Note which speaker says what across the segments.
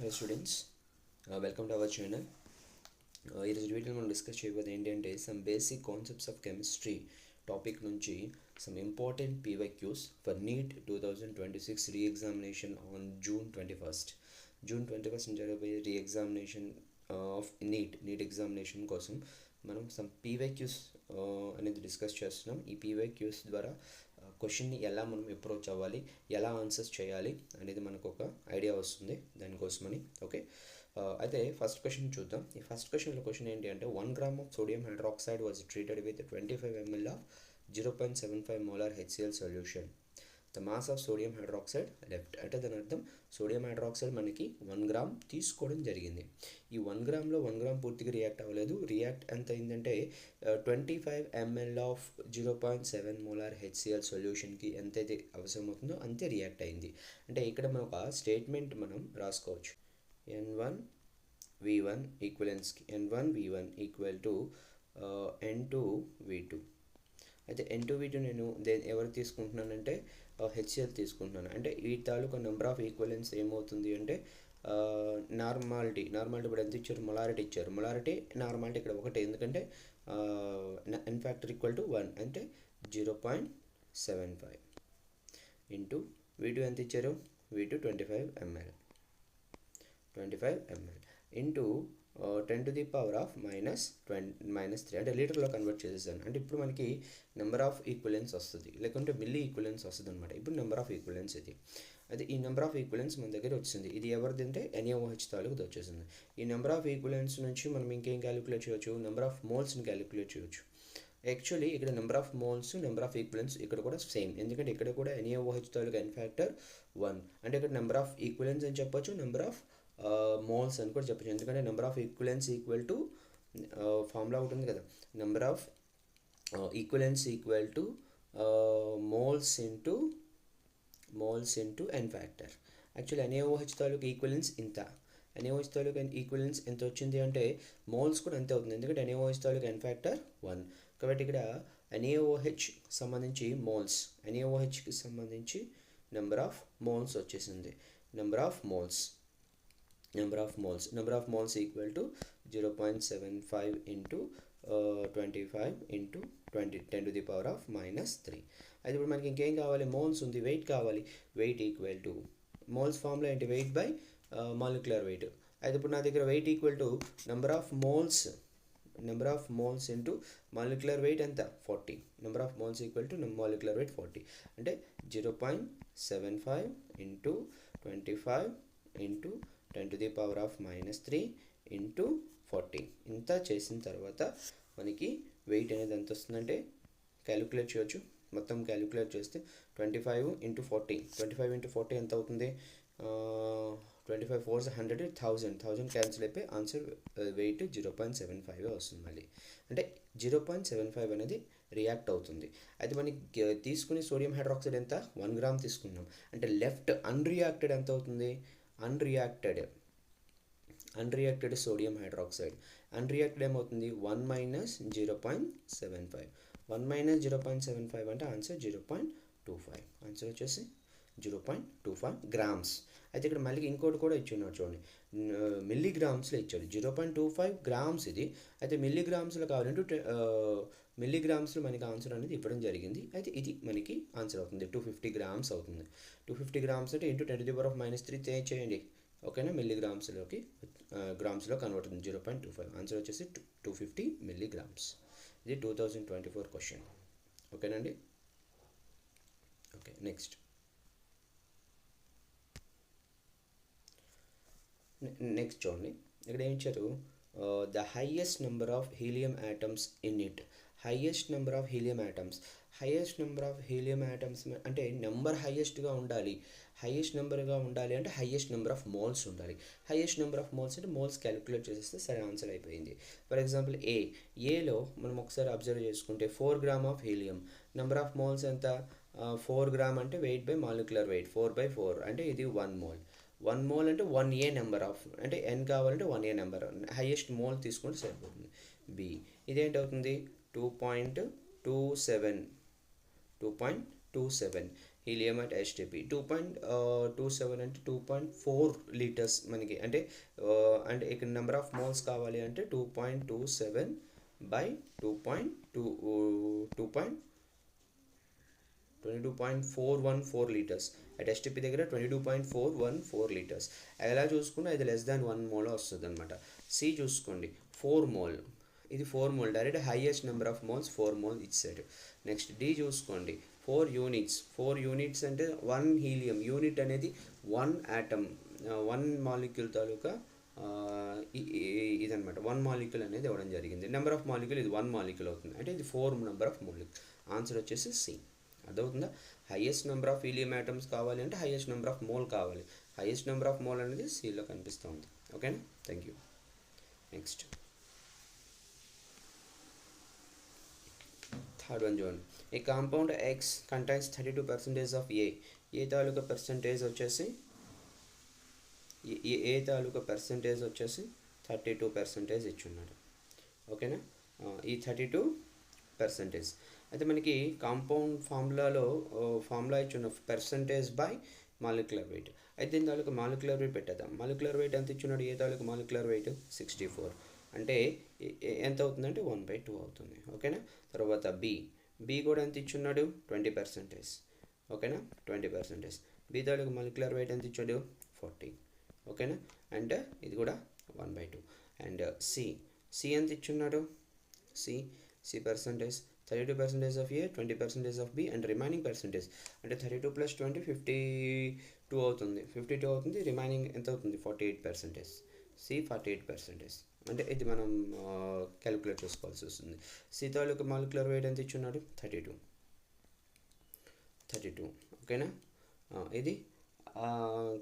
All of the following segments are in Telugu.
Speaker 1: Hi students, welcome to our channel. ఈరోజు వీడియోలో మనం డిస్కస్ చేయబోయేది ఏంటంటే some basic concepts of chemistry topic నుంచి some important PYQs for NEET 2026 reexamination on June 21st జరగబోయే రీఎగ్జామినేషన్ ఆఫ్ నీట్ ఎగ్జామినేషన్ కోసం మనం సమ్ PYQs అనేది డిస్కస్ చేస్తున్నాం. ఈ PYQs ద్వారా క్వశ్చన్ని ఎలా మనం అప్రోచ్ అవ్వాలి, ఎలా ఆన్సర్స్ చేయాలి అనేది మనకు ఒక ఐడియా వస్తుంది దానికోసమని. ఓకే, అయితే ఫస్ట్ క్వశ్చన్ చూద్దాం. ఈ ఫస్ట్ క్వశ్చన్ ఏంటి అంటే 1 gram of sodium hydroxide was treated with 25 ml of 0.75 molar HCl solution. The mass of sodium hydroxide left. అంటే దాని అర్థం సోడియం హైడ్రాక్సైడ్ మనకి 1 gram తీసుకోవడం జరిగింది. ఈ 1 gramలో 1 gram పూర్తిగా రియాక్ట్ అవ్వలేదు. రియాక్ట్ ఎంత అయిందంటే 25 ml ఆఫ్ 0.7 మోలార్ HCl సొల్యూషన్కి ఎంతైతే అవసరం అవుతుందో అంతే రియాక్ట్ అయింది. అంటే ఇక్కడ మనం ఒక స్టేట్మెంట్ మనం రాసుకోవచ్చు. N1V1 ఈక్వలెన్స్కి N1V1 equal to N2V2. అయితే N2V2 నేను ఎవరు తీసుకుంటున్నానంటే HCl తీసుకుంటున్నాను. అంటే ఈ తాలూకా నెంబర్ ఆఫ్ ఈక్వలెన్స్ ఏమవుతుంది అంటే నార్మాలిటీ ఇప్పుడు ఎంత ఇచ్చారు, మొలారిటీ ఇచ్చారు. మొలారిటీ నార్మాలిటీ ఇక్కడ ఒకటే, ఎందుకంటే N ఫ్యాక్టర్ ఈక్వల్ టు 1 అంటే 0.75 ఇంటూ V2 ఎంత ఇచ్చారు, V2 25 ml into 10 to the power of -3 అంటే లీటర్లో కన్వర్ట్ చేసేసాను. అంటే ఇప్పుడు మనకి నెంబర్ ఆఫ్ ఈక్వలెన్స్ వస్తుంది, లేకుంటే మిల్లీ ఈక్వలెన్స్ వస్తుంది అనమాట. ఇప్పుడు నెంబర్ ఆఫ్ ఈక్వలెన్స్ ఇది. అయితే ఈ నెంబర్ ఆఫ్ ఈక్వలెన్స్ మన దగ్గర వచ్చింది. ఇది ఎవరిది అంటే NaOH తాలూకు వచ్చేసింది. ఈ నెంబర్ ఆఫ్ ఈక్వలెన్స్ నుంచి మనం ఇంకేం క్యాలిక్యులేట్ చేయవచ్చు, నెంబర్ ఆఫ్ మోల్స్ని క్యాలిక్యులేట్ చేయవచ్చు. యాక్చువల్లీ ఇక్కడ number of moles, number of equivalence ఇక్కడ కూడా సేమ్, ఎందుకంటే ఇక్కడ కూడా NaOH తాలూకు N ఫ్యాక్టర్ 1. అంటే ఇక్కడ నెంబర్ ఆఫ్ ఈక్వలెన్స్ అని చెప్పొచ్చు, నెంబర్ ఆఫ్ మోల్స్ అని కూడా చెప్పచ్చు. ఎందుకంటే number of equivalence equal to formula ఉంటుంది కదా, number of equivalence equal to moles into N factor. Actually NaOH తాలూకు ఈక్వలెన్స్ ఇంత, NaOH తాలూకు ఈక్వలెన్స్ ఎంత వచ్చింది అంటే మోల్స్ కూడా అంతే అవుతుంది, ఎందుకంటే NaOH తాలూకు N ఫ్యాక్టర్ 1. కాబట్టి ఇక్కడ NaOH సంబంధించి మోల్స్, NaOHకి సంబంధించి నెంబర్ ఆఫ్ మోల్స్ వచ్చేసింది. Number of moles equal to 0.75 into 25 into 10 to the power of -3. అయితే ఇప్పుడు మనకి ఇంకేం కావాలి, మోల్స్ ఉంది, వెయిట్ కావాలి. Wait equal to moles formula ఏంటి, వెయిట్ బై మాలిక్యులర్ వెయిట్. అయితే ఇప్పుడు నా దగ్గర wait equal to number of moles into molecular weight ఎంత 40. Number of moles equal to molecular weight 40. అంటే 0.75 into 25 into 10 to the power of -3 into 40. ఇంత చేసిన తర్వాత మనకి వెయిట్ అనేది ఎంత వస్తుందంటే క్యాలిక్యులేట్ చేయవచ్చు. మొత్తం క్యాలిక్యులేట్ చేస్తే 25 ఇంటూ 40 ఎంత అవుతుంది, 25 4 100 1000 క్యాన్సిల్ అయిపోయి ఆన్సర్ వెయిట్ 0.75 వస్తుంది మళ్ళీ. అంటే 0.75 అనేది రియాక్ట్ అవుతుంది. అయితే మనకి తీసుకుని సోడియం హైడ్రాక్సైడ్ ఎంత 1 gram తీసుకున్నాం. అంటే లెఫ్ట్ అన్రియాక్టెడ్ ఎంత అవుతుంది, అన్రియాక్టెడ్ సోడియం హైడ్రాక్సైడ్ అన్రియాక్టెడ్ ఏమవుతుంది 1 - 0.75. 1 - 0.75 అంటే ఆన్సర్ 0.25. ఆన్సర్ వచ్చేసి 0.25 గ్రామ్స్. అయితే ఇక్కడ మళ్ళీ ఇంకోటి కూడా ఇచ్చున్నాడు చూడండి, మిల్లీగ్రామ్స్లో ఇచ్చాడు 0.25 గ్రామ్స్ ఇది. అయితే మిల్లీగ్రామ్స్లో కావాలంటే మిల్లీగ్రామ్స్లో మనకి ఆన్సర్ అనేది ఇవ్వడం జరిగింది. అయితే ఇది మనకి ఆన్సర్ అవుతుంది 250 grams అవుతుంది. 250 grams అంటే into 10 to the power of -3 చేయండి. ఓకేనా, మిల్లీగ్రామ్స్లోకి గ్రామ్స్లో కన్వర్ట్ అవుతుంది 0.25. ఆన్సర్ వచ్చేసి 250 milligrams. ఇది 2024 క్వశ్చన్. ఓకేనండి. ఓకే, నెక్స్ట్ చూడండి. ఇక్కడ ఏమి ఇచ్చారు, the highest number of helium atoms in it. Highest number of helium atoms అంటే నెంబర్ హైయెస్ట్గా ఉండాలి. హైయెస్ట్ నెంబర్గా ఉండాలి అంటే హైయెస్ట్ నెంబర్ ఆఫ్ మోల్స్ ఉండాలి. హైయెస్ట్ నెంబర్ ఆఫ్ మోల్స్ అంటే మోల్స్ క్యాలిక్యులేట్ చేసేస్తే సరే ఆన్సర్ అయిపోయింది. ఫర్ ఎగ్జాంపుల్ ఏలో మనం ఒకసారి అబ్జర్వ్ చేసుకుంటే 4 gram of helium, number of moles ఎంత 4 gram అంటే వెయిట్ బై మాలిక్యులర్ వెయిట్ 4/4 అంటే ఇది 1 mole. 1 mole అంటే 1A నెంబర్ ఆఫ్, అంటే N కావాలంటే 1A నెంబర్, హైయెస్ట్ మోల్ తీసుకుంటే సరిపోతుంది. బి ఇదేంటవుతుంది 2.27. హీలియం అట్ HTP 2.27 అంటే 2.4 లీటర్స్ మనకి అంటే అంటే ఇక్కడ నెంబర్ ఆఫ్ మోల్స్ కావాలి అంటే 2.27 బై 22.414 లీటర్స్. అట్ HTP దగ్గర 22.414 లీటర్స్. ఎలా చూసుకున్నా ఇది లెస్ దాన్ 1 మోల్ వస్తుంది అనమాట. సి చూసుకోండి 4 మోల్, ఇది 4 mole direct highest number of moles 4 mole ఇచ్చాడు. నెక్స్ట్ డి చూసుకోండి 4 యూనిట్స్. 4 యూనిట్స్ అంటే 1 హీలియం యూనిట్ అనేది 1 ఆటమ్ 1 మాలిక్యూల్ తాలూకా ఇదనమాట. 1 మాలిక్యూల్ అనేది ఇవ్వడం జరిగింది. నెంబర్ ఆఫ్ మాలిక్యూల్ ఇది 1 మాలిక్యూల్ అవుతుంది అంటే ఇది 4 నెంబర్ ఆఫ్ మాలిక్యూల్. ఆన్సర్ వచ్చేసి సి. అదవుతుందా? Highest number of helium atoms కావాలి అంటే హైయెస్ట్ నెంబర్ ఆఫ్ మోల్ కావాలి. హైయెస్ట్ నెంబర్ ఆఫ్ మోల్ అనేది సిలో కనిపిస్తూ ఉంది. ఓకేనా? Thank you. Next third one చూడండి. A compound X contains 32% of A తాలూకా పర్సంటేజ్ వచ్చేసి ఏ తాలూకా పర్సంటేజ్ వచ్చేసి 32% ఇచ్చున్నాడు. ఓకేనా? ఈ 32% అయితే మనకి కాంపౌండ్ ఫార్ములా ఇచ్చిన పర్సంటేజ్ బై మాలిక్యులర్ వెయిట్. అయితే దీని తాలూకా మాలిక్యులర్ వెయిట్ పెట్టేద్దాం. మాలిక్యులర్ వెయిట్ ఎంత ఇచ్చున్నాడు? ఏ తాలూకా మాలిక్యులర్ వెయిట్ 64 అంటే ఎంత అవుతుందంటే 1/2 అవుతుంది. ఓకేనా? తర్వాత బి కూడా ఎంత ఇచ్చున్నాడు? 20%. ఓకేనా? 20%. బి తాలూకా మాలిక్యులర్ వెయిట్ ఎంత ఇచ్చాడు? 40. ఓకేనా? అంటే ఇది కూడా 1/2. అండ్ సి ఎంత ఇచ్చున్నాడు? C percentage 32% of A, 20% of B and remaining percentage అంటే 32 + 20 52 అవుతుంది. 52 అవుతుంది. రిమైనింగ్ ఎంత అవుతుంది? 48%. సి 48%. అంటే ఇది మనం క్యాలిక్యులేట్ చేసుకోవాల్సి వస్తుంది. సి తాలూకా మాలిక్యులర్ వెయిట్ ఎంత ఇచ్చున్నాడు? 32. ఓకేనా? ఇది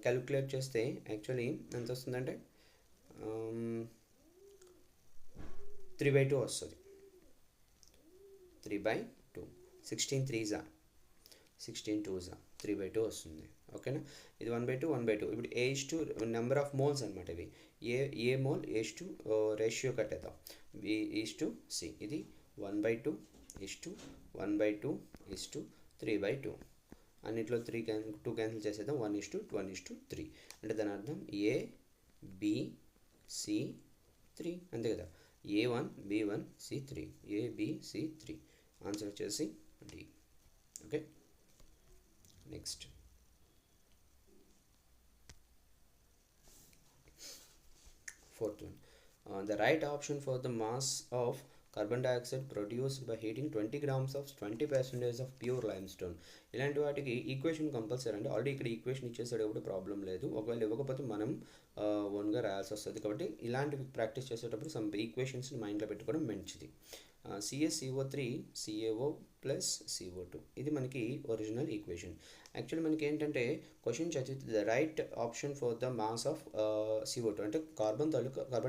Speaker 1: క్యాలిక్యులేట్ చేస్తే యాక్చువల్లీ ఎంత వస్తుందంటే 3/2 వస్తుంది. 3/2. 16 3s 16 2s 3/2 వస్తుంది. ఓకేనా? ఇది 1/2. ఇప్పుడు A:2 నెంబర్ ఆఫ్ మోల్స్ అనమాట. ఇవి ఏ మోల్ A:2 రేషియో కట్టేద్దాం. B:C. ఇది 1/2 1/2 3/2. అన్నిట్లో 2 క్యాన్సిల్ చేసేద్దాం. 1:1:3 అంటే దాని అర్థం A:B:C:3 అంతే కదా. A:1 B:1 C:3 A:B:C:3. Answer వచ్చేసి D. Okay. Next fourth one. The right option for the mass of carbon dioxide produced by heating 20 grams of 20% of pure limestone. ఇలాంటి వాటికి ఈక్వేషన్ కంపల్సరీ అండి. ఆల్రెడీ ఇక్కడ ఈక్వేషన్ ఇచ్చేసాడు కాబట్టి ప్రాబ్లం లేదు. ఒకవేళ ఇవ్వకపోతే మనం ఓన్గా రాయాల్సి వస్తుంది. కాబట్టి ఇలాంటివి ప్రాక్టీస్ చేసేటప్పుడు సమ్ ఈక్వేషన్స్ని మైండ్లో పెట్టుకోవడం మంచిది. CaCO3 CaO + CO2 ఇది మనకి ఒరిజినల్ ఈక్వేషన్. యాక్చువల్లీ మనకి ఏంటంటే క్వశ్చన్ చదివితే the right option for the mass of CO2 అంటే కార్బన్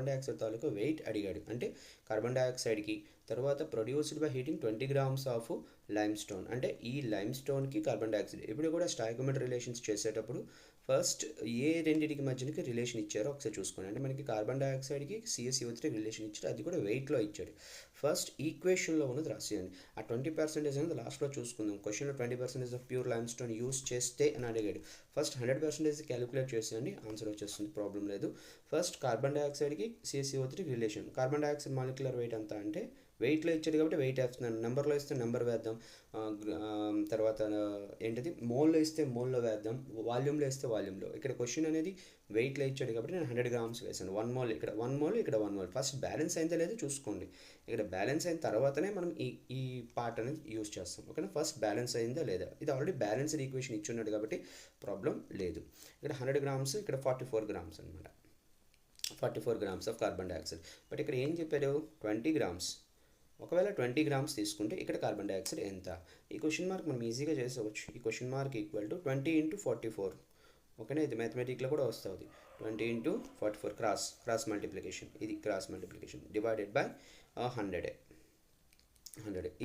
Speaker 1: డైఆక్సైడ్ తాలూకా వెయిట్ అడిగాడు. అంటే కార్బన్ డైఆక్సైడ్కి తర్వాత produced by heating 20 grams of lime stone అంటే ఈ లైమ్ స్టోన్కి కార్బన్ డైఆక్సైడ్. ఇప్పుడు కూడా స్టాయికోమెట్రీ రిలేషన్స్ చేసేటప్పుడు ఫస్ట్ ఏ రెండింటికి మధ్యనకి రిలేషన్ ఇచ్చారో ఒకసారి చూసుకోండి. అంటే మనకి కార్బన్ డైఆక్సైడ్కి CaCO3 రిలేషన్ ఇచ్చాడు. అది కూడా వెయిట్లో ఇచ్చాడు. ఫస్ట్ ఈక్వేషన్లో ఉన్నది రాసేయండి. ఆ 20% అనేది లాస్ట్లో చూసుకుందాం. క్వశ్చన్లో 20% of pure limestone use చేస్తే అని అడిగాడు. ఫస్ట్ 100% క్యాలిక్యులేట్ చేసేయండి. ఆన్సర్ వచ్చేస్తుంది. ప్రాబ్లం లేదు. ఫస్ట్ కార్బన్ డైఆక్సైడ్కి CaCO3 relation. Carbon dioxide molecular weight ఎంత అంటే వెయిట్లో ఇచ్చాడు కాబట్టి వెయిట్ వేస్తున్నాను. నెంబర్లో ఇస్తే నెంబర్ వేద్దాం. తర్వాత ఏంటిది మోల్లో ఇస్తే మోల్లో వేద్దాం. వాల్యూమ్లో ఇస్తే వాల్యూమ్లో. ఇక్కడ క్వశ్చన్ అనేది వెయిట్లో ఇచ్చాడు కాబట్టి నేను 100 grams వేసాను. 1 mole ఇక్కడ 1 mole ఇక్కడ 1 mole. ఫస్ట్ బ్యాలెన్స్ అయిందో లేదో చూసుకోండి. ఇక్కడ బ్యాలెన్స్ అయిన తర్వాతనే మనం ఈ పార్ట్ అనేది యూస్ చేస్తాం. ఓకేనా? ఫస్ట్ బ్యాలెన్స్ అయిందా లేదా. ఇది ఆల్రెడీ బ్యాలెన్స్డ్ ఈక్వేషన్ ఇచ్చున్నాడు కాబట్టి ప్రాబ్లం లేదు. ఇక్కడ 100 grams ఇక్కడ 44 grams అనమాట. 44 grams of carbon dioxide. But ఇక్కడ ఏం చెప్పారు? 20 grams. ఒకవేళ 20 grams తీసుకుంటే ఇక్కడ కార్బన్ డైఆక్సైడ్ ఎంత? ఈ క్వశ్చన్ మార్క్ మనం ఈజీగా చేసేవచ్చు. ఈ క్వశ్చన్ మార్క్ ఈక్వల్ టు 20 × 44. ఓకేనా? ఇది మ్యాథమెటిక్లో కూడా వస్తుంది. 20 × 44 క్రాస్ మల్టిప్లికేషన్. ఇది క్రాస్ మల్టిప్లికేషన్ డివైడెడ్ బై 100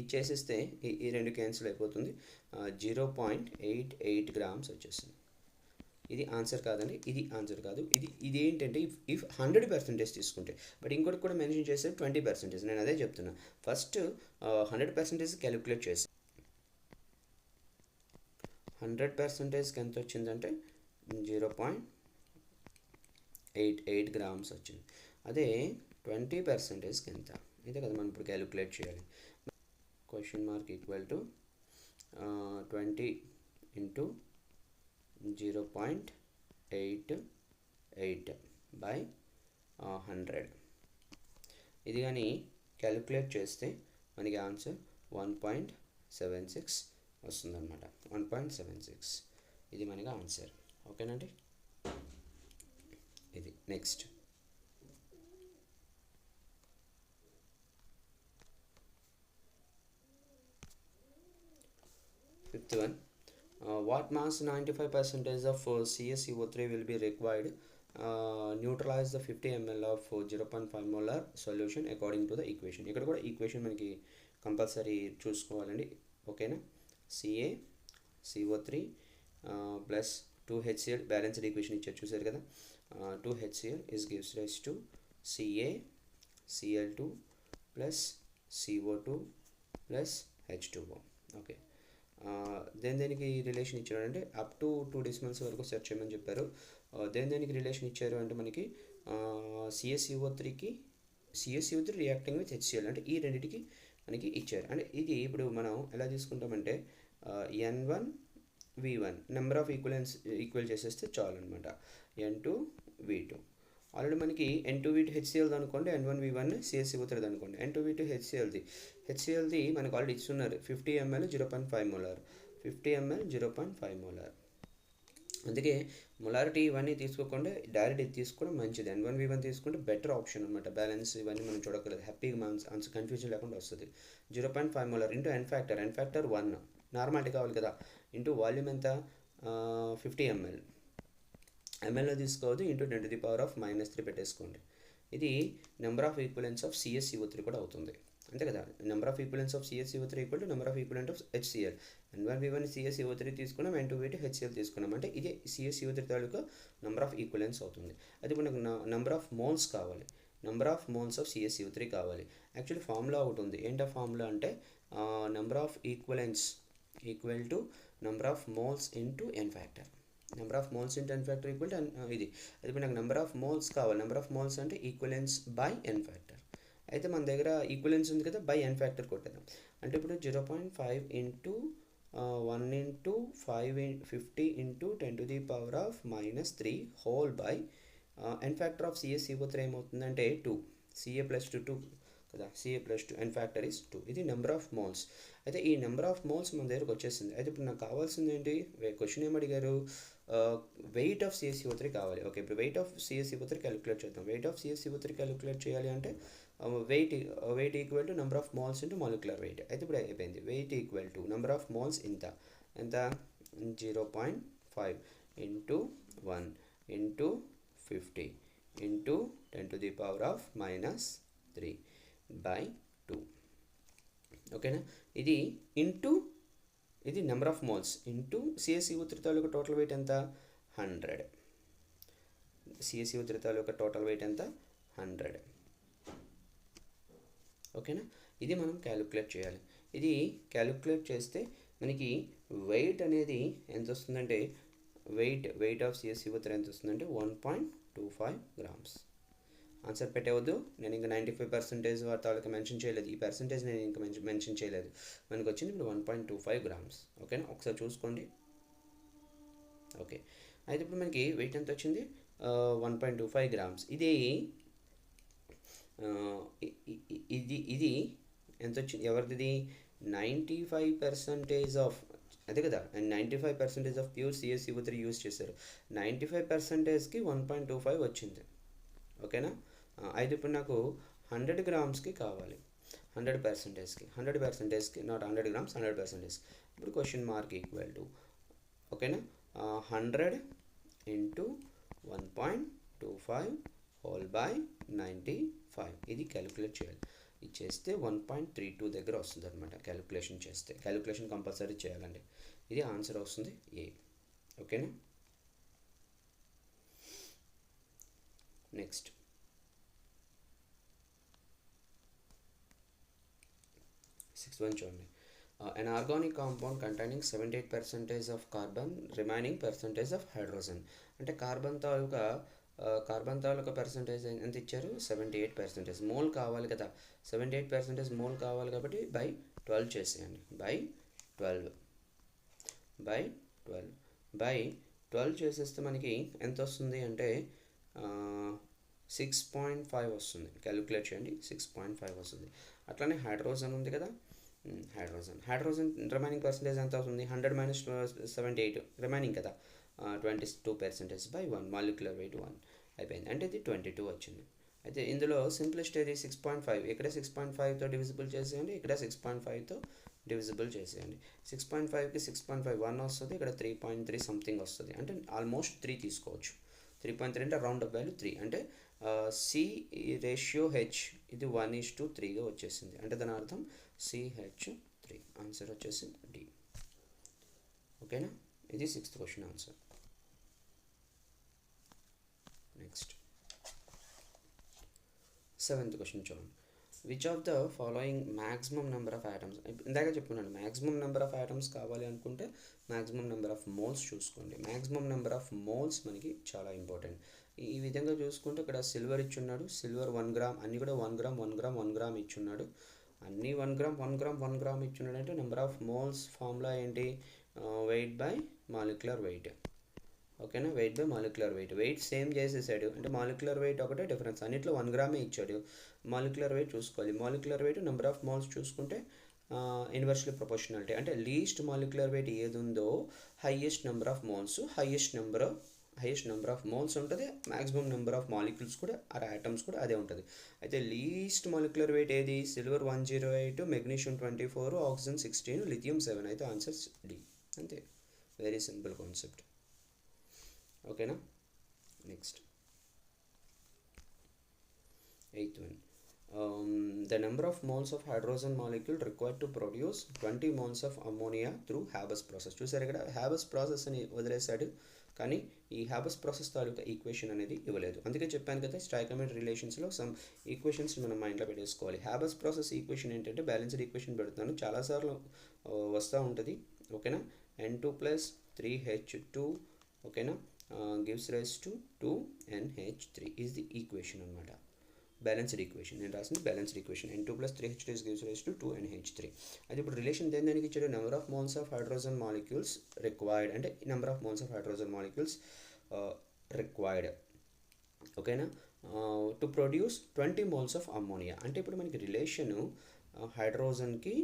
Speaker 1: ఇచ్చేసిస్తే ఈ రెండు క్యాన్సిల్ అయిపోతుంది. 0.88 grams వచ్చేస్తుంది. ఇది ఆన్సర్ కాదండి. ఇది ఆన్సర్ కాదు. ఇది ఏంటంటే ఇఫ్ 100% తీసుకుంటే. బట్ ఇంకోటి కూడా మెన్షన్ చేస్తే 20%. నేను అదే చెప్తున్నా. ఫస్ట్ 100% క్యాలిక్యులేట్ చేసి 100%కి ఎంత వచ్చిందంటే 0.88 గ్రామ్స్ వచ్చింది. అదే 20%కి ఎంత, ఇదే కదా మనం ఇప్పుడు క్యాలిక్యులేట్ చేయాలి. Question mark equal to 20 into 0.88 by 100. ఇది కానీ క్యాలిక్యులేట్ చేస్తే మనకి ఆన్సర్ 1.76 వస్తుందన్నమాట. 1.76 ఇది మనకి ఆన్సర్. ఓకేనండి. ఇది next fifth one. What mass 95% of CaCO3 will be required neutralize the 50 ml of 0.5 molar solution according to the equation. ఇక్కడ కూడా ఈక్వేషన్ మనకి కంపల్సరీ చూసుకోవాలండి. ఓకేనా. CaCO3 plus 2HCl balanced equation ఇచ్చారు చూసారు కదా. 2HCl is gives rise to CaCl2 plus CO2 plus H2O. Okay. దేనికి రిలేషన్ ఇచ్చారంటే అప్ టు 2 డెసిమల్స్ వరకు సెర్చ్ చేయమని చెప్పారు. దేనికి రిలేషన్ ఇచ్చారు అంటే మనకి CaCO3 రియాక్టింగ్ విత్ HCl అంటే ఈ రెండింటికి మనకి ఇచ్చారు. అంటే ఇది ఇప్పుడు మనం ఎలా తీసుకుంటామంటే N1V1 నెంబర్ ఆఫ్ ఈక్వల్ చేసేస్తే చాలు అనమాట. N2V2 ఆల్రెడీ మనకి N2V2 HClది అనుకోండి, N1V1 CaCO3 అనుకోండి. N2V2 హెచ్సిఎల్ది మనకు ఆల్రెడీ ఇస్తున్నారు 50 ml 0.5 మోలార్, 50 ml 0.5 మోలార్. అందుకే మొలారిటీ ఇవన్నీ తీసుకోకుండా డైరెక్ట్ ఇది తీసుకోవడం మంచిది. N1V1 తీసుకుంటే బెటర్ ఆప్షన్ అనమాట. బ్యాలెన్స్ ఇవన్నీ మనం చూడగలదు, హ్యాపీగా మనం ఆన్సర్ కన్ఫ్యూజన్ లేకుండా వస్తుంది. 0.5 molar into N factor 1 normality కావాలి కదా, ఇంటూ వాల్యూమ్ ఎంత 50 ml, ఎంఎల్లో తీసుకోవద్దు, ఇంటూ 10⁻³ పెట్టేసుకోండి. ఇది number of equivalence of CaCO3 కూడా అవుతుంది, అంతే కదా. Number of equivalence of CaCO3 equal to number of equivalent of HCl. N1V1 CaCO3 తీసుకున్నాం, N2V2 HCl తీసుకున్నాం, అంటే ఇది CaCO3 taluka number of equivalence అవుతుంది. అది మనకు నెంబర్ ఆఫ్ మోల్స్ కావాలి, number of moles of CaCO3 కావాలి. యాక్చువల్లీ ఫార్ములా ఒకటి ఉంది. ఏంటా ఫార్ములా అంటే number of equivalence equal to number of moles into N factor. Number of moles into N factor equal to ఇది. అది మనకు నెంబర్ ఆఫ్ మోల్స్ కావాలి. నెంబర్ ఆఫ్ మోల్స్ అంటే ఈక్వలెన్స్ బై ఎన్ ఫ్యాక్టర్. అయితే మన దగ్గర ఈక్వలెన్స్ ఉంది కదా, బై ఎన్ ఫ్యాక్టర్ కొట్టేద్దాం. అంటే ఇప్పుడు 0.5 into 1 into 50 into 10⁻³ whole by N factor of CaCO3 ఏమవుతుందంటే 2. Ca + 2 కదా, Ca + 2 ఎన్ ఫ్యాక్టర్ ఈస్ 2. ఇది నెంబర్ ఆఫ్ మోల్స్. అయితే ఈ నెంబర్ ఆఫ్ మోల్స్ మన దగ్గరకు వచ్చేసింది. అయితే ఇప్పుడు నాకు కావాల్సింది ఏంటి, క్వశ్చన్ ఏమి అడిగారు, వెయిట్ ఆఫ్ CaCO3 కావాలి. ఓకే, ఇప్పుడు వెయిట్ ఆఫ్ CaCO3 క్యాలిక్యులేట్ చేద్దాం. వెయిట్ ఆఫ్ CaCO3 క్యాలిక్యులేట్ చేయాలి అంటే wait equal to number of moles into molecular weight. అయితే ఇప్పుడు అయిపోయింది. Wait equal to number of moles ఎంత 0.5 ఇంటూ 1 ఇంటూ 50 ఇంటూ 10⁻³ బై 2. ఓకేనా. ఇది ఇంటూ ఇది number of moles into CaCO3 taluka total weight ఎంత 100. CaCO3 తాలూకా టోటల్ వెయిట్ ఎంత 100. ఓకేనా. ఇది మనం క్యాలిక్యులేట్ చేయాలి. ఇది క్యాలిక్యులేట్ చేస్తే మనకి వెయిట్ అనేది ఎంత వస్తుందంటే వెయిట్ ఆఫ్ CaCO3 ఎంత వస్తుందంటే 1.25 గ్రామ్స్. ఆన్సర్ పెట్టవద్దు, నేను ఇంకా 95% తాలూకా మెన్షన్ చేయలేదు. ఈ పర్సంటేజ్ నేను ఇంకా మెన్షన్ చేయలేదు. మనకు వచ్చింది ఇప్పుడు 1.25 గ్రామ్స్. ఓకేనా, ఒకసారి చూసుకోండి. ఓకే, అయితే ఇప్పుడు మనకి వెయిట్ ఎంత వచ్చింది 1.25 గ్రామ్స్. ఇది ఎంత వచ్చింది, ఎవరిది 95% ఆఫ్, అదే కదా, 95% ఆఫ్ ప్యూర్ CaCO3 యూజ్ చేశారు. 95%కి 1.25 వచ్చింది. ఓకేనా. అయితే ఇప్పుడు నాకు 100 గ్రామ్స్కి కావాలి, 100%కి నాట్ 100 గ్రామ్స్ 100%. ఇప్పుడు క్వశ్చన్ మార్క్ ఈక్వల్ టు, ఓకేనా, 100 ఇంటూ 1.25 హోల్ బై 95. ఇది క్యాలిక్యులేట్ చేయాలి. ఇది చేస్తే 1.32 దగ్గర వస్తుంది అనమాట. క్యాలిక్యులేషన్ చేస్తే, క్యాలిక్యులేషన్ కంపల్సరీ చేయాలండి. ఇది ఆన్సర్ వస్తుంది ఏ. ఓకేనా. నెక్స్ట్ 6th చూడండి. an organic compound containing 78% of carbon, remaining percentage of hydrogen. అంటే కార్బన్ తాలూకా పర్సంటేజ్ ఎంత ఇచ్చారు? 78%. మోల్ కావాలి కదా, 78% మోల్ కావాలి కాబట్టి బై 12 చేసేయండి. బై 12 బై 12 చేసేస్తే మనకి ఎంత వస్తుంది అంటే 6.5 వస్తుంది. క్యాలిక్యులేట్ చేయండి, 6.5 వస్తుంది. అట్లానే హైడ్రోజన్ ఉంది కదా, హైడ్రోజన్ రిమైనింగ్ పర్సంటేజ్ ఎంత అవుతుంది? 100 మైనస్ 78 రిమైనింగ్ కదా, 22% బై 1, మాలిక్యులర్ వెయిట్ 1 అయిపోయింది. అంటే ఇది 22 వచ్చింది. అయితే ఇందులో సింప్లెస్ట్ ఏది? 6.5. ఇక్కడ 6.5తో డివిజిబుల్ చేసేయండి, ఇక్కడ 6.5తో డివిజిబుల్ చేసేయండి. 6.5కి 6.5 1 వస్తుంది, ఇక్కడ 3.3 సంథింగ్ వస్తుంది. అంటే ఆల్మోస్ట్ 3 తీసుకోవచ్చు. 3.3 అంటే రౌండ్ అప్ వాల్యూ 3. అంటే సి రేషియో హెచ్ ఇది 1:3గా వచ్చేసింది. అంటే దాని అర్థం CH3. ఆన్సర్ వచ్చేసి డి. ఓకేనా? ఇది 6th question answer. Next 7th question చూడండి. Which of the following maximum number of atoms? ఇందాక చెప్పుకున్నాను, మ్యాక్సిమం నెంబర్ ఆఫ్ ఆటమ్స్ కావాలి అనుకుంటే మ్యాక్సిమం నెంబర్ ఆఫ్ మోల్స్ చూసుకోండి. మ్యాక్సిమం నెంబర్ ఆఫ్ మోల్స్ మనకి చాలా ఇంపార్టెంట్. ఈ విధంగా చూసుకుంటే ఇక్కడ సిల్వర్ ఇచ్చున్నాడు, సిల్వర్ 1 గ్రామ్, అన్నీ కూడా 1 గ్రామ్ 1 గ్రామ్ 1 గ్రామ్ ఇచ్చున్నాడు. అన్నీ 1 గ్రామ్ 1 గ్రామ్ 1 గ్రామ్ ఇచ్చున్నాడు. అంటే నెంబర్ ఆఫ్ మోల్స్ ఫార్ములా ఏంటి? Weight by molecular weight. ఓకేనా? Weight by molecular weight. Weight same చేసేసాడు, అంటే మాలిక్యులర్ వెయిట్ ఒకటే డిఫరెన్స్. అన్నిట్లో 1 గ్రామే ఇచ్చాడు. మాలిక్యులర్ వెయిట్ చూసుకోవాలి. Molecular weight number of moles చూసుకుంటే ఇన్వర్స్లీ ప్రొపోర్షనాలిటీ. అంటే లీస్ట్ మాలిక్యులర్ వెయిట్ ఏది ఉందో highest number of moles, highest number of moles ఉంటుంది. మ్యాక్సిమం నెంబర్ ఆఫ్ మాలిక్యూల్స్ కూడా ఆటమ్స్ కూడా అదే ఉంటుంది. అయితే లీస్ట్ మాలిక్యులర్ వెయిట్ ఏది? Silver 108, magnesium 24, oxygen 16, lithium 7. అయితే ఆన్సర్ డి. అంతే, వెరీ సింపుల్ కాన్సెప్ట్. ఓకేనా? Next 8th one. The number of moles of hydrogen molecule required to produce 20 moles of ammonia through Haber's process. చూసారు ఇక్కడ హ్యాబర్స్ ప్రాసెస్ అని వదిలేశాడు, కానీ ఈ హ్యాబర్స్ ప్రాసెస్ తాలూకా ఈక్వేషన్ అనేది ఇవ్వలేదు. అందుకే చెప్పాను కదా, స్టాయికోమెట్రిక్ రిలేషన్స్లో సమ్ ఈక్వేషన్స్ మనం మైండ్లో పెట్టేసుకోవాలి. హ్యాబర్స్ ప్రాసెస్ ఈక్వేషన్ ఏంటంటే బ్యాలెన్స్డ్ ఈక్వేషన్ పెడుతున్నాను, చాలాసార్లు వస్తూ ఉంటుంది. ఓకేనా? N2 + 3H2 ఓకేనా gives rise to 2NH3 is the equation అనమాట. బ్యాలెన్స్డ్ ఈక్వేషన్ నేను రాసింది balanced equation. N2 + 3H2 gives rise to 2NH3. అది ఇప్పుడు రిలేషన్ దేనికి ఇచ్చాడు? Number of moles of hydrogen molecules required. అంటే number of moles of hydrogen molecules required. ఓకేనా? To produce 20 moles of ammonia. అంటే ఇప్పుడు మనకి రిలేషను హైడ్రోజన్కి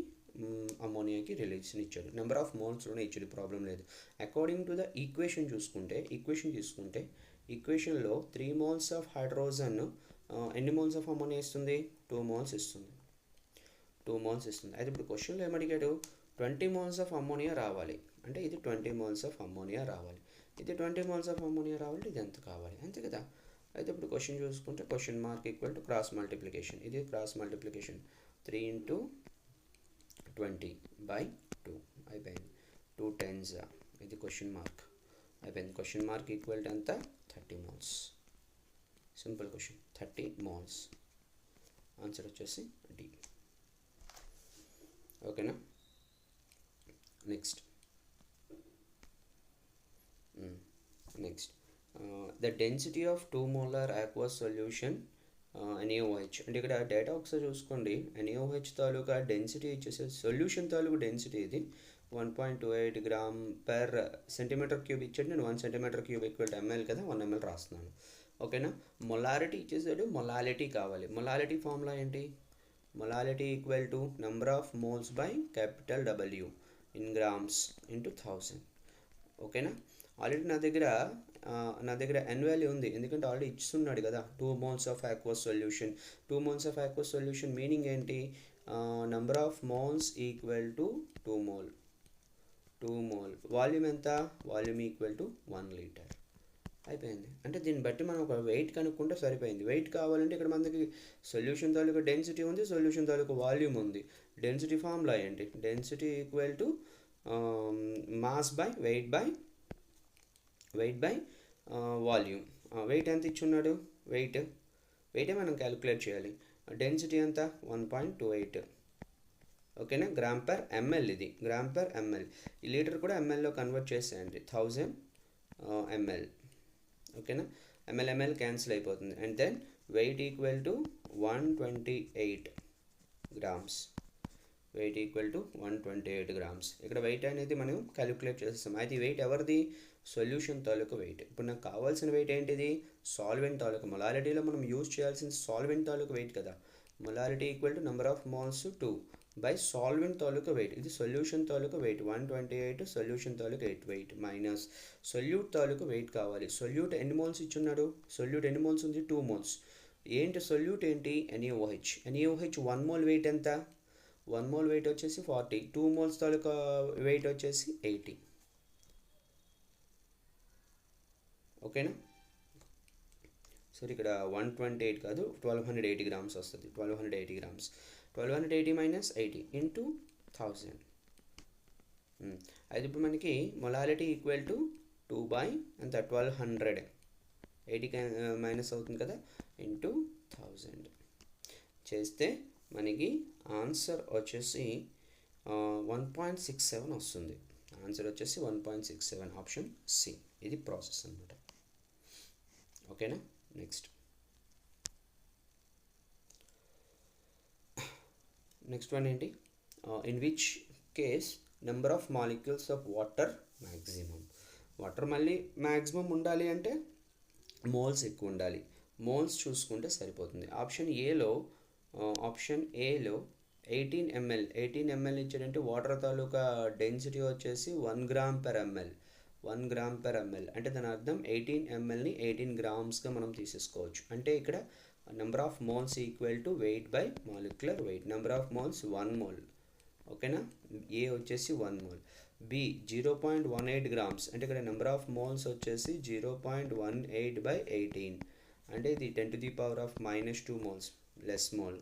Speaker 1: అమ్మోనియాకి రిలేషన్ ఇచ్చాడు. నెంబర్ ఆఫ్ మోల్స్లోనే ఇచ్చాడు, ప్రాబ్లం లేదు. అకార్డింగ్ టు ద ఈక్వేషన్ తీసుకుంటే ఈక్వేషన్లో 3 మోల్స్ ఆఫ్ హైడ్రోజన్ ఎన్ని మోల్స్ ఆఫ్ అమ్మోనియా ఇస్తుంది? 2 మోల్స్ ఇస్తుంది. అయితే ఇప్పుడు క్వశ్చన్లో ఏమడిగాడు? 20 మోల్స్ ఆఫ్ అమ్మోనియా రావాలి. అంటే ఇది 20 మోల్స్ ఆఫ్ అమ్మోనియా రావాలి. ఇది 20 మోల్స్ ఆఫ్ అమ్మోనియా రావాలంటే ఇది ఎంత కావాలి? అంతే కదా. అయితే ఇప్పుడు క్వశ్చన్ చూసుకుంటే question mark equal to cross multiplication. ఇది క్రాస్ మల్టిప్లికేషన్ 3 × 20/2 అయిపోయింది. 2 10s ఇది క్వశ్చన్ మార్క్ అయిపోయింది. క్వశ్చన్ మార్క్ ఈక్వల్ టు ఎంత? 30 moles. Simple question, 30 moles. Answer వచ్చేసి డి. ఓకేనా? Next the density of 2 molar aqueous solution NaOH. అంటే ఇక్కడ డేటా ఒకసారి చూసుకోండి. NaOH తాలూకా డెన్సిటీ ఇచ్చేసి సొల్యూషన్ తాలూకా డెన్సిటీ ఇది 1.28 గ్రామ్ per cm³ ఇచ్చాడు. నేను 1 cm³ = ml కదా, 1 ml రాస్తున్నాను. ఓకేనా? మొలారిటీ ఇచ్చేసాడు, మొలాలిటీ కావాలి. మొలాలిటీ ఫార్ములా ఏంటి? Molality equal to number of moles by capital W in grams into 1000. ఓకేనా? ఆల్రెడీ నా దగ్గర n వాల్యూ ఉంది, ఎందుకంటే ఆల్రెడీ ఇస్తున్నాడు కదా. 2 moles of aqueous solution. 2 moles of aqueous solution meaning ఏంటి? Number of moles equal to 2 mole. Volume ఎంత? Volume equal to 1 litre. అయిపోయింది. అంటే దీన్ని బట్టి మనం ఒక వెయిట్ కనుక్కుంటే సరిపోయింది. వెయిట్ కావాలంటే ఇక్కడ మనకి సొల్యూషన్ తాలూకా డెన్సిటీ ఉంది, సొల్యూషన్ తాలూకా వాల్యూమ్ ఉంది. డెన్సిటీ ఫార్ములా ఏంటి? Density equal to mass by weight by volume. Weight ఎంత ఇచ్చున్నాడు? వెయిటే మనం క్యాలిక్యులేట్ చేయాలి. డెన్సిటీ ఎంత? 1.28. ఓకేనా, గ్రామ్ పర్ ఎంఎల్, ఇది గ్రామ్ పర్ ఎంఎల్. ఈ లీటర్ కూడా ఎంఎల్లో కన్వర్ట్ చేసేయండి, 1000 ఎంఎల్. ఓకేనా, ఎంఎల్ క్యాన్సిల్ అయిపోతుంది. And then weight equal to 128 grams. Weight equal to 128 grams. ఇక్కడ వెయిట్ అనేది మనం క్యాలిక్యులేట్ చేస్తాం. అయితే ఈ వెయిట్ ఎవరిది? సొల్యూషన్ తాలూకు వెయిట్. ఇప్పుడు నాకు కావాల్సిన వెయిట్ ఏంటిది? సాల్వెంట్ తాలూకు. మొలారిటీలో మనం యూజ్ చేయాల్సిన సాల్వెంట్ తాలూకు వెయిట్ కదా. Molarity equal to number of moles 2 by solvent తాలూకు వెయిట్. ఇది సొల్యూషన్ తాలూకు వెయిట్ 128, సొల్యూషన్ తాలూకు 8 వెయిట్ మైనస్ సొల్యూట్ తాలూకు వెయిట్ కావాలి. సొల్యూట్ ఎన్ని మోల్స్ ఇచ్చున్నాడు? సొల్యూట్ ఎన్ని మోల్స్ ఉంది? 2 మోల్స్. ఏంటి సొల్యూట్ ఏంటి? NaOH. NaOH 1 మోల్ వెయిట్ ఎంత? 1 మోల్ వెయిట్ వచ్చేసి 40, 2 మోల్స్ తాలూకా వెయిట్ వచ్చేసి 80. ఓకేనా. సో ఇక్కడ 128 కాదు, 1280 గ్రామ్స్ వస్తుంది. 1280 గ్రామ్స్. 1280 minus 80 into 1000. అది ఇప్పుడు మనకి మొలాలిటీ ఈక్వల్ టు 2 బై ఎంత? 1200. 80 మైనస్ అవుతుంది కదా, ఇంటూ 1000 చేస్తే మనకి ఆన్సర్ వచ్చేసి 1.67 వస్తుంది. ఆన్సర్ వచ్చేసి 1.67, ఆప్షన్ సి. ఇది ప్రాసెస్ అనమాట. ఓకేనా. నెక్స్ట్ వన్ ఏంటి? In which case number of molecules of water maximum. Water మళ్ళీ మ్యాక్సిమం ఉండాలి అంటే మోల్స్ ఎక్కువ ఉండాలి. మోల్స్ చూసుకుంటే సరిపోతుంది. ఆప్షన్ ఏలో 18 ml. 18 ml ఇచ్చాడంటే వాటర్ తాలూకా డెన్సిటీ వచ్చేసి 1 gram per ml. 1 gram per ml అంటే దాని అర్థం 18 mlని 18 గ్రామ్స్గా మనం తీసేసుకోవచ్చు. అంటే ఇక్కడ number of moles equal to wait by molecular wait. Number of moles 1 mole. ఓకేనా. ఏ వచ్చేసి 1 మోల్. బి 0.18 గ్రామ్స్ అంటే ఇక్కడ నెంబర్ ఆఫ్ మోల్స్ వచ్చేసి 0.18 బై 18 అంటే ఇది 10⁻⁻² మోల్స్, లెస్ మోల్.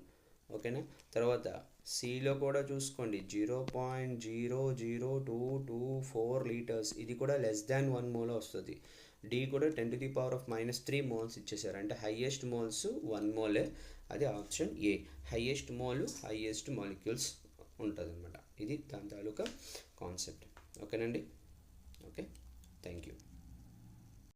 Speaker 1: ఓకేనా. తర్వాత సిలో కూడా చూసుకోండి, 0.00224 లీటర్స్, ఇది కూడా లెస్ దాన్ 1 మోల్ వస్తుంది. డి కూడా 10⁻³ మోల్స్ ఇచ్చేసారు, అంటే హైయెస్ట్ మోల్స్ 1 మోలే. అది option A. Highest mole, highest molecules ఉంటుంది అనమాట. ఇది దాని తాలూకా కాన్సెప్ట్. ఓకేనండి. Okay, thank you.